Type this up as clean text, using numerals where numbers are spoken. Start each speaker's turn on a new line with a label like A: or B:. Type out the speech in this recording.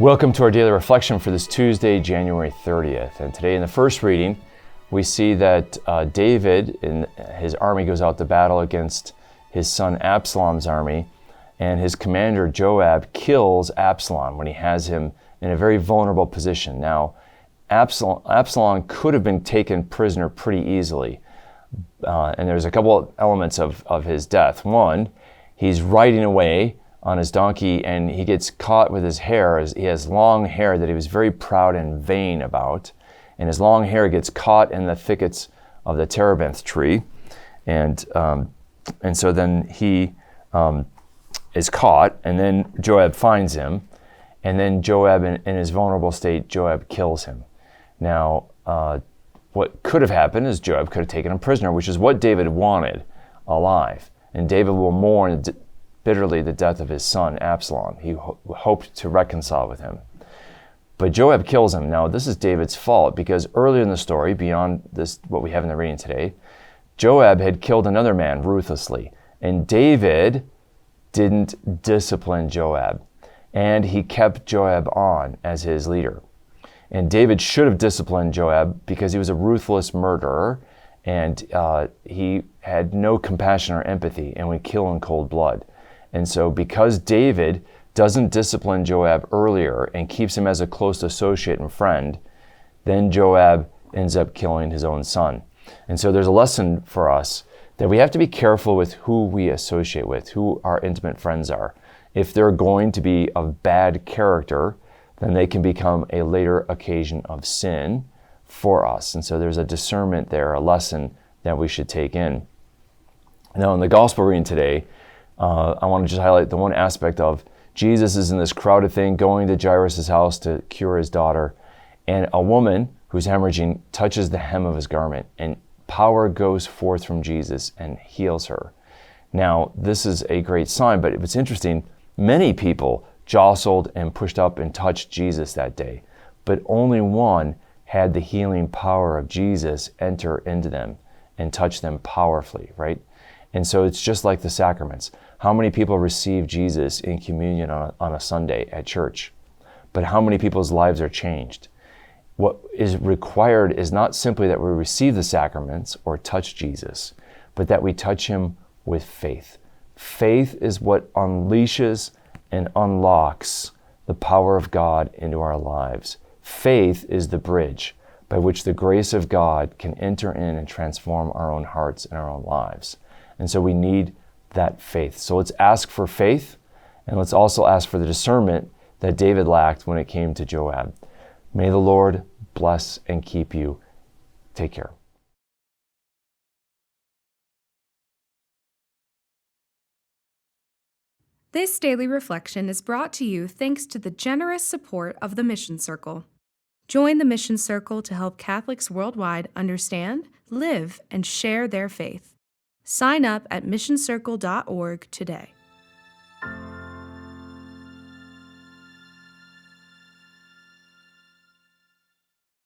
A: Welcome to our daily reflection for this Tuesday, January 30th. And today in the first reading, we see that David and his army goes out to battle against his son Absalom's army, and his commander Joab kills Absalom when he has him in a very vulnerable position. Now, Absalom could have been taken prisoner pretty easily, and there's a couple elements of his death. One, he's riding away on his donkey and he gets caught with his hair. He has long hair that he was very proud and vain about, and his long hair gets caught in the thickets of the terebinth tree, and so then he is caught, and then Joab finds him, and then Joab, in his vulnerable state, Joab kills him. Now, what could have happened is Joab could have taken him prisoner, which is what David wanted alive, and David will mourn bitterly the death of his son Absalom. He hoped to reconcile with him. But Joab kills him. Now, this is David's fault, because earlier in the story, beyond this, what we have in the reading today, Joab had killed another man ruthlessly, and David didn't discipline Joab, and he kept Joab on as his leader. And David should have disciplined Joab because he was a ruthless murderer, and he had no compassion or empathy and would kill in cold blood. And so because David doesn't discipline Joab earlier and keeps him as a close associate and friend, then Joab ends up killing his own son. And so there's a lesson for us that we have to be careful with who we associate with, who our intimate friends are. If they're going to be of bad character, then they can become a later occasion of sin for us. And so there's a discernment there, a lesson that we should take in. Now, in the gospel reading today, I want to just highlight the one aspect of Jesus is in this crowded thing, going to Jairus' house to cure his daughter, and a woman who's hemorrhaging touches the hem of his garment, and power goes forth from Jesus and heals her. Now, this is a great sign, but it's interesting, many people jostled and pushed up and touched Jesus that day, but only one had the healing power of Jesus enter into them and touch them powerfully, right? And so it's just like the sacraments. How many people receive Jesus in communion on a Sunday at church? But how many people's lives are changed? What is required is not simply that we receive the sacraments or touch Jesus, but that we touch him with faith. Faith is what unleashes and unlocks the power of God into our lives. Faith is the bridge by which the grace of God can enter in and transform our own hearts and our own lives. And so we need that faith. So let's ask for faith, and let's also ask for the discernment that David lacked when it came to Joab. May the Lord bless and keep you. Take care.
B: This daily reflection is brought to you thanks to the generous support of the Mission Circle. Join the Mission Circle to help Catholics worldwide understand, live, and share their faith. Sign up at missioncircle.org today.